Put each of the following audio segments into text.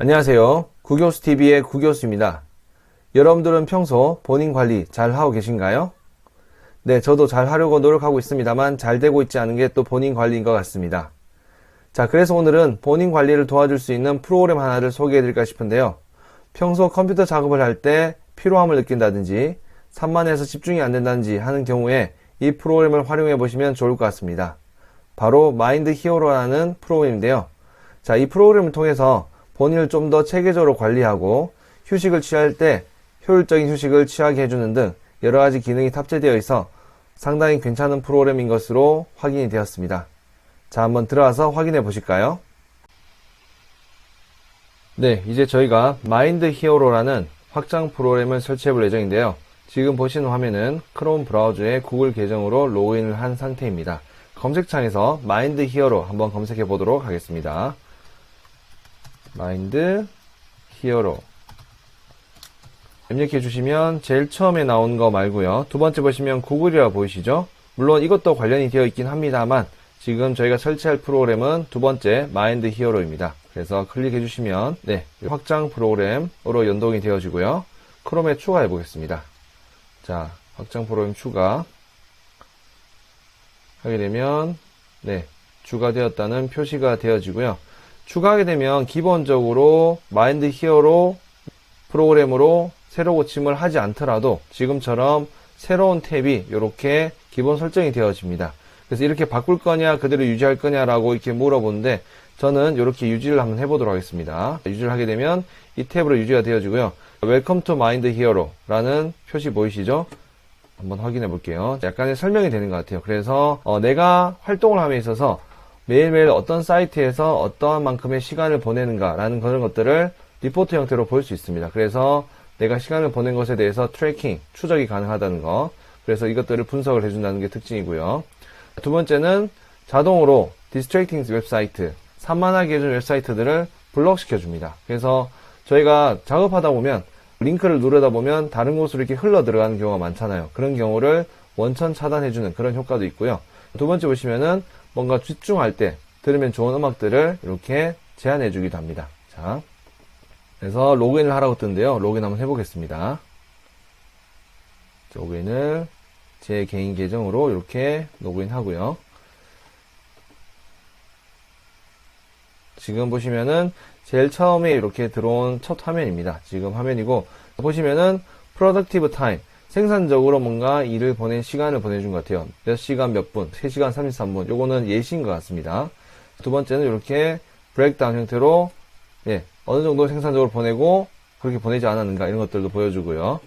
안녕하세요. 구교수TV의 구교수입니다. 여러분들은 평소 본인 관리 잘 하고 계신가요? 네, 저도 잘 하려고 노력하고 있습니다만 잘 되고 있지 않은 게 또 본인 관리인 것 같습니다. 자, 그래서 오늘은 본인 관리를 도와줄 수 있는 프로그램 하나를 소개해 드릴까 싶은데요. 평소 컴퓨터 작업을 할 때 피로함을 느낀다든지 산만해서 집중이 안 된다든지 하는 경우에 이 프로그램을 활용해 보시면 좋을 것 같습니다. 바로 마인드 히어로라는 프로그램인데요. 자, 이 프로그램을 통해서 본인을 좀 더 체계적으로 관리하고 휴식을 취할 때 효율적인 휴식을 취하게 해주는 등 여러가지 기능이 탑재되어 있어 상당히 괜찮은 프로그램인 것으로 확인이 되었습니다. 자, 한번 들어가서 확인해 보실까요? 네, 이제 저희가 마인드 히어로라는 확장 프로그램을 설치해 볼 예정인데요. 지금 보시는 화면은 크롬 브라우저의 구글 계정으로 로그인을 한 상태입니다. 검색창에서 마인드 히어로 한번 검색해 보도록 하겠습니다. 마인드 히어로 입력해 주시면 제일 처음에 나온 거 말고요. 두 번째 보시면 구글이라고 보이시죠? 물론 이것도 관련이 되어 있긴 합니다만 지금 저희가 설치할 프로그램은 두 번째 마인드 히어로입니다. 그래서 클릭해 주시면 네, 확장 프로그램으로 연동이 되어지고요. 크롬에 추가해 보겠습니다. 자, 확장 프로그램 추가 하게 되면 네, 추가되었다는 표시가 되어지고요. 추가하게 되면 기본적으로 마인드 히어로 프로그램으로 새로 고침을 하지 않더라도 지금처럼 새로운 탭이 이렇게 기본 설정이 되어집니다. 그래서 이렇게 바꿀 거냐 그대로 유지할 거냐라고 이렇게 물어보는데 저는 이렇게 유지를 한번 해보도록 하겠습니다. 유지를 하게 되면 이 탭으로 유지가 되어지고요. Welcome to Mind Hero 라는 표시 보이시죠? 한번 확인해 볼게요. 약간의 설명이 되는 것 같아요. 그래서 내가 활동을 함에 있어서 매일매일 어떤 사이트에서 어떠한 만큼의 시간을 보내는가 라는 그런 것들을 리포트 형태로 볼 수 있습니다. 그래서 내가 시간을 보낸 것에 대해서 트래킹, 추적이 가능하다는 거, 그래서 이것들을 분석을 해준다는 게 특징이고요. 두 번째는 자동으로 디스트랙팅 웹사이트, 산만하게 해준 웹사이트들을 블럭시켜 줍니다. 그래서 저희가 작업하다 보면 링크를 누르다 보면 다른 곳으로 이렇게 흘러 들어가는 경우가 많잖아요. 그런 경우를 원천 차단해주는 그런 효과도 있고요. 두 번째 보시면은 뭔가 집중할 때 들으면 좋은 음악들을 이렇게 제한해 주기도 합니다. 자, 그래서 로그인을 하라고 뜨는데요. 로그인 한번 해보겠습니다. 로그인을 제 개인 계정으로 이렇게 로그인 하고요. 지금 보시면은 제일 처음에 이렇게 들어온 첫 화면입니다. 지금 화면이고 보시면은 productive time, 생산적으로 뭔가 일을 보낸 시간을 보내준 것 같아요. 몇 시간 몇 분, 3시간 33분. 요거는 예시인 것 같습니다. 두 번째는 이렇게 브레이크다운 형태로 어느 정도 생산적으로 보내고 그렇게 보내지 않았는가 이런 것들도 보여주고요.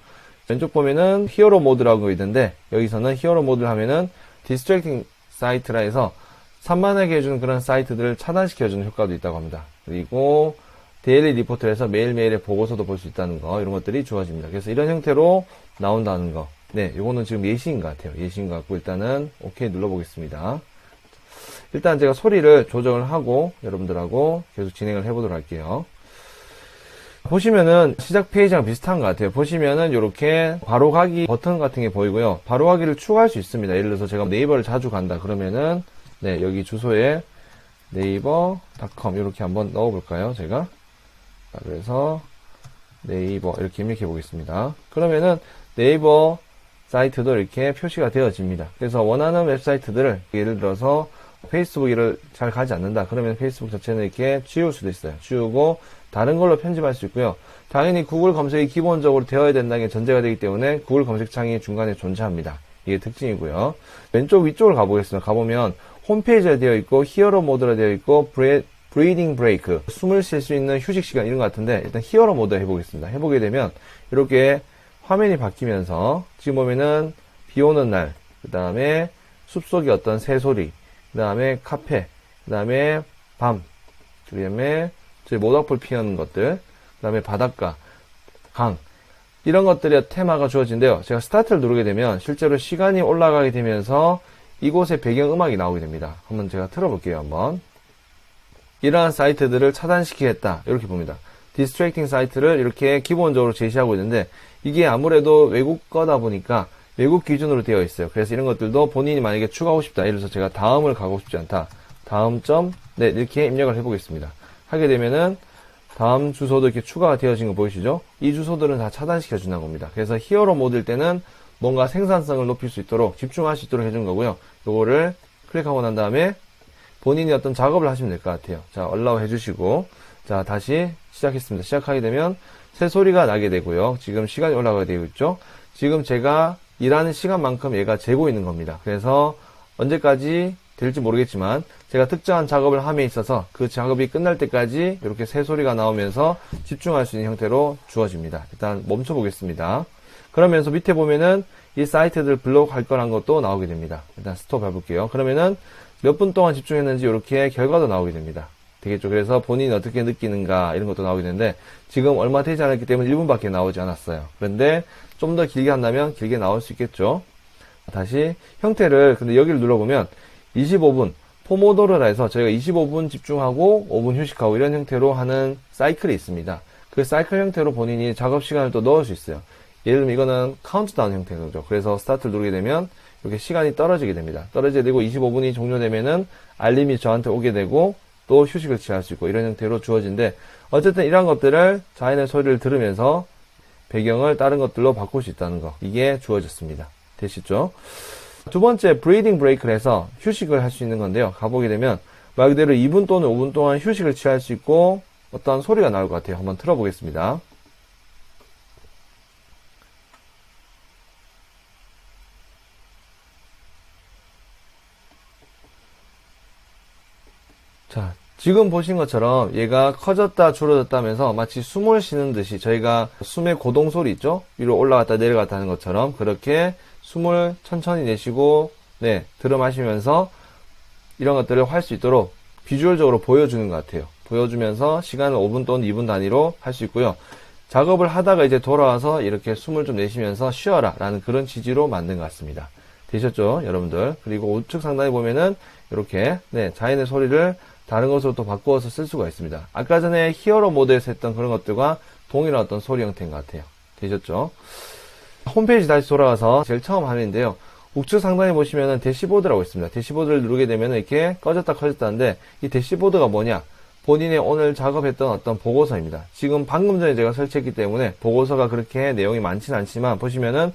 왼쪽 보면은 히어로 모드라고 있는데 여기서는 히어로 모드를 하면은 디스트랙팅 사이트라 해서 산만하게 해주는 그런 사이트들을 차단시켜주는 효과도 있다고 합니다. 그리고 데일리 리포트를 해서 매일매일의 보고서도 볼 수 있다는 거, 이런 것들이 주어집니다. 그래서 이런 형태로 나온다는 거. 네, 요거는 지금 예시인 것 같아요. 예시인 것 같고 일단은 오케이 눌러보겠습니다. 일단 제가 소리를 조정을 하고 여러분들하고 계속 진행을 해보도록 할게요. 보시면은 시작 페이지랑 비슷한 것 같아요. 보시면은 이렇게 바로가기 버튼 같은 게 보이고요. 바로가기를 추가할 수 있습니다. 예를 들어서 제가 네이버를 자주 간다 그러면은 네, 여기 주소에 네이버.com 이렇게 한번 넣어볼까요? 제가 그래서 네이버 이렇게 입력해 보겠습니다. 그러면은 네이버 사이트도 이렇게 표시가 되어집니다. 그래서 원하는 웹사이트들을 예를 들어서 페이스북을 잘 가지 않는다 그러면 페이스북 자체는 이렇게 지울 수도 있어요. 지우고 다른 걸로 편집할 수 있고요. 당연히 구글 검색이 기본적으로 되어야 된다는 게 전제가 되기 때문에 구글 검색창이 중간에 존재합니다. 이게 특징이고요. 왼쪽 위쪽을 가보겠습니다. 가보면 홈페이지가 되어 있고 히어로 모드가 되어 있고 브리딩 브레이크, 숨을 쉴 수 있는 휴식 시간 이런 것 같은데 일단 히어로 모드 해보겠습니다. 해보게 되면 이렇게 화면이 바뀌면서 지금 보면은 비 오는 날, 그 다음에 숲속의 어떤 새소리, 그 다음에 카페, 그 다음에 밤, 그 다음에 저희 모닥불 피우는 것들, 그 다음에 바닷가, 강 이런 것들의 테마가 주어진대요. 제가 스타트를 누르게 되면 실제로 시간이 올라가게 되면서 이곳에 배경음악이 나오게 됩니다. 한번 제가 틀어볼게요. 한번 이러한 사이트들을 차단시키겠다 이렇게 봅니다. 디스트랙팅 사이트를 이렇게 기본적으로 제시하고 있는데 이게 아무래도 외국 거다 보니까 외국 기준으로 되어 있어요. 그래서 이런 것들도 본인이 만약에 추가하고 싶다. 예를 들어서 제가 다음을 가고 싶지 않다. 다음 점, 네, 이렇게 입력을 해보겠습니다. 하게 되면은 다음 주소도 이렇게 추가가 되어진 거 보이시죠? 이 주소들은 다 차단시켜 준다는 겁니다. 그래서 히어로 모드일 때는 뭔가 생산성을 높일 수 있도록 집중할 수 있도록 해준 거고요. 요거를 클릭하고 난 다음에 본인이 어떤 작업을 하시면 될 것 같아요. 자, allow 해주시고, 자, 다시 시작했습니다. 시작하게 되면 새 소리가 나게 되고요. 지금 시간이 올라가게 되어 있죠. 지금 제가 일하는 시간만큼 얘가 재고 있는 겁니다. 그래서 언제까지 될지 모르겠지만 제가 특정한 작업을 함에 있어서 그 작업이 끝날 때까지 이렇게 새 소리가 나오면서 집중할 수 있는 형태로 주어집니다. 일단 멈춰 보겠습니다. 그러면서 밑에 보면은 이 사이트들 블록할 거란 것도 나오게 됩니다. 일단 스톱 해볼게요. 그러면은 몇 분 동안 집중했는지 이렇게 결과도 나오게 됩니다. 되겠죠? 그래서 본인이 어떻게 느끼는가 이런 것도 나오게 되는데 지금 얼마 되지 않았기 때문에 1분밖에 나오지 않았어요. 그런데 좀 더 길게 한다면 길게 나올 수 있겠죠? 다시 형태를 근데 여기를 눌러보면 25분 포모도로라 해서 저희가 25분 집중하고 5분 휴식하고 이런 형태로 하는 사이클이 있습니다. 그 사이클 형태로 본인이 작업 시간을 또 넣을 수 있어요. 예를 들면 이거는 카운트다운 형태죠. 그래서 스타트를 누르게 되면 이렇게 시간이 떨어지게 됩니다. 떨어지게 되고 25분이 종료되면은 알림이 저한테 오게 되고 또 휴식을 취할 수 있고 이런 형태로 주어진데 어쨌든 이런 것들을 자연의 소리를 들으면서 배경을 다른 것들로 바꿀 수 있다는 거 이게 주어졌습니다. 되시죠? 두 번째 브리딩 브레이크를 해서 휴식을 할 수 있는 건데요. 가보게 되면 말 그대로 2분 또는 5분 동안 휴식을 취할 수 있고 어떤 소리가 나올 것 같아요. 한번 틀어보겠습니다. 자, 지금 보신 것처럼 얘가 커졌다 줄어졌다 하면서 마치 숨을 쉬는 듯이 저희가 숨의 고동 소리 있죠? 위로 올라갔다 내려갔다 하는 것처럼 그렇게 숨을 천천히 내쉬고 네, 들어 마시면서 이런 것들을 할 수 있도록 비주얼적으로 보여주는 것 같아요. 보여주면서 시간을 5분 또는 2분 단위로 할 수 있고요. 작업을 하다가 이제 돌아와서 이렇게 숨을 좀 내쉬면서 쉬어라 라는 그런 취지로 만든 것 같습니다. 되셨죠? 여러분들. 그리고 우측 상단에 보면은 이렇게 네, 자연의 소리를 다른 것으로 또 바꾸어서 쓸 수가 있습니다. 아까 전에 히어로 모드에서 했던 그런 것들과 동일한 어떤 소리 형태인 것 같아요. 되셨죠? 홈페이지 다시 돌아가서 제일 처음 화면인데요. 우측 상단에 보시면은 대시보드라고 있습니다. 대시보드를 누르게 되면 이렇게 꺼졌다 켜졌다는데 이 대시보드가 뭐냐? 본인의 오늘 작업했던 어떤 보고서입니다. 지금 방금 전에 제가 설치했기 때문에 보고서가 그렇게 내용이 많지는 않지만 보시면은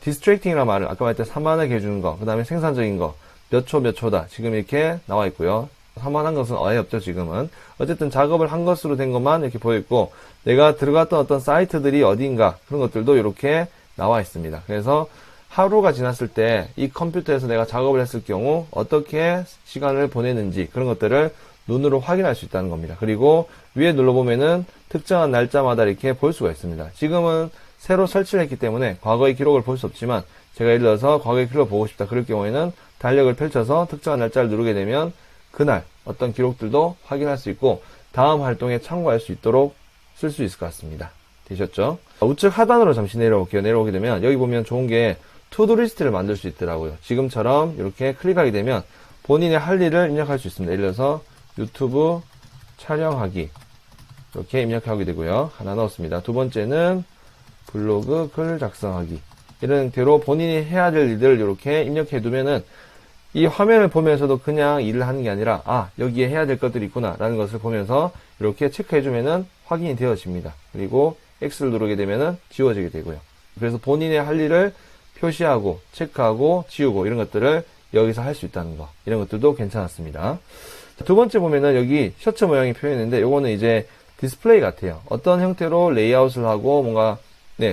디스트랙팅이라는 말을 아까 말했던 산만하게 해주는 거, 그 다음에 생산적인 거, 몇 초 몇 초다 지금 이렇게 나와 있고요. 산만한 것은 아예 없죠 지금은. 어쨌든 작업을 한 것으로 된 것만 이렇게 보여있고 내가 들어갔던 어떤 사이트들이 어디인가 그런 것들도 이렇게 나와 있습니다. 그래서 하루가 지났을 때 이 컴퓨터에서 내가 작업을 했을 경우 어떻게 시간을 보내는지 그런 것들을 눈으로 확인할 수 있다는 겁니다. 그리고 위에 눌러보면은 특정한 날짜마다 이렇게 볼 수가 있습니다. 지금은 새로 설치를 했기 때문에 과거의 기록을 볼 수 없지만 제가 예를 들어서 과거의 기록을 보고 싶다 그럴 경우에는 달력을 펼쳐서 특정한 날짜를 누르게 되면 그날 어떤 기록들도 확인할 수 있고 다음 활동에 참고할 수 있도록 쓸 수 있을 것 같습니다. 되셨죠? 우측 하단으로 잠시 내려올게요. 내려오게 되면 여기 보면 좋은 게 투두 리스트를 만들 수 있더라고요. 지금처럼 이렇게 클릭하게 되면 본인의 할 일을 입력할 수 있습니다. 예를 들어서 유튜브 촬영하기 이렇게 입력하게 되고요. 하나 넣었습니다. 두 번째는 블로그 글 작성하기 이런 형태로 본인이 해야 될 일들을 이렇게 입력해 두면은 이 화면을 보면서도 그냥 일을 하는 게 아니라 여기에 해야 될 것들이 있구나 라는 것을 보면서 이렇게 체크해 주면은 확인이 되어집니다. 그리고 X를 누르게 되면은 지워지게 되고요. 그래서 본인의 할 일을 표시하고 체크하고 지우고 이런 것들을 여기서 할 수 있다는 거 이런 것들도 괜찮았습니다. 두 번째 보면은 여기 셔츠 모양이 표현했는데 요거는 이제 디스플레이 같아요. 어떤 형태로 레이아웃을 하고 뭔가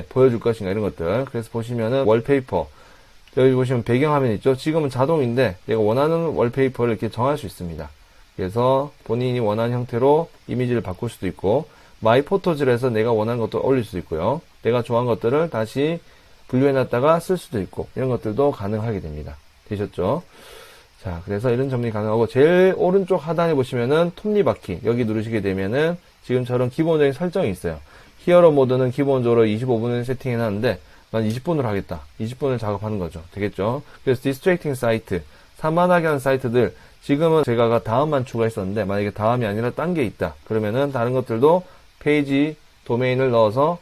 보여줄 것인가 이런 것들. 그래서 보시면은 월페이퍼 여기 보시면 배경화면 있죠. 지금은 자동인데 내가 원하는 월페이퍼를 이렇게 정할 수 있습니다. 그래서 본인이 원하는 형태로 이미지를 바꿀 수도 있고 마이 포토즈를 해서 내가 원하는 것도 올릴 수도 있고요. 내가 좋아하는 것들을 다시 분류해놨다가 쓸 수도 있고 이런 것들도 가능하게 됩니다. 되셨죠? 자, 그래서 이런 정리 가능하고 제일 오른쪽 하단에 보시면은 톱니바퀴 여기 누르시게 되면은 지금처럼 기본적인 설정이 있어요. 히어로 모드는 기본적으로 25분을 세팅해놨는데 난 20분으로 하겠다. 20분을 작업하는 거죠. 되겠죠? 그래서 디스트랙팅 사이트, 산만하게 하는 사이트들 지금은 제가 다음만 추가했었는데 만약에 다음이 아니라 딴 게 있다. 그러면은 다른 것들도 페이지 도메인을 넣어서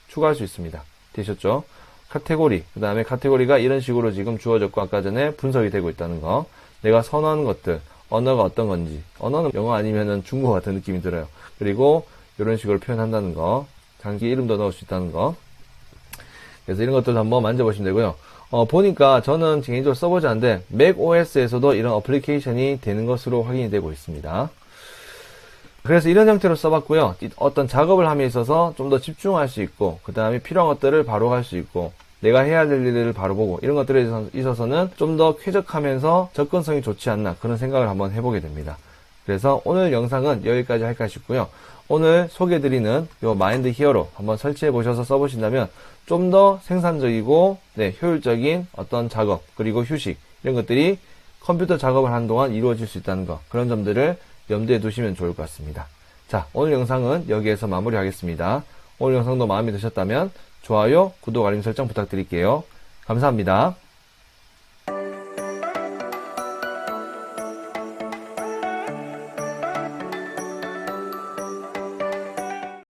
추가할 수 있습니다. 되셨죠? 카테고리, 그 다음에 카테고리가 이런 식으로 지금 주어졌고 아까 전에 분석이 되고 있다는 거 내가 선호하는 것들 언어가 어떤 건지, 언어는 영어 아니면은 중국어 같은 느낌이 들어요. 그리고 이런 식으로 표현한다는 거, 장기 이름도 넣을 수 있다는 거. 그래서 이런 것들도 한번 만져보시면 되고요. 보니까 저는 개인적으로 써보지 않는데 맥 OS에서도 이런 어플리케이션이 되는 것으로 확인이 되고 있습니다. 그래서 이런 형태로 써봤고요. 어떤 작업을 함에 있어서 좀 더 집중할 수 있고, 그 다음에 필요한 것들을 바로 할 수 있고, 내가 해야 될 일을 바로 보고, 이런 것들에 있어서는 좀 더 쾌적하면서 접근성이 좋지 않나, 그런 생각을 한번 해보게 됩니다. 그래서 오늘 영상은 여기까지 할까 싶고요. 오늘 소개해드리는 요 마인드 히어로 한번 설치해 보셔서 써보신다면 좀 더 생산적이고 효율적인 어떤 작업 그리고 휴식 이런 것들이 컴퓨터 작업을 하는 동안 이루어질 수 있다는 거, 그런 점들을 염두에 두시면 좋을 것 같습니다. 자, 오늘 영상은 여기에서 마무리하겠습니다. 오늘 영상도 마음에 드셨다면 좋아요, 구독, 알림 설정 부탁드릴게요. 감사합니다.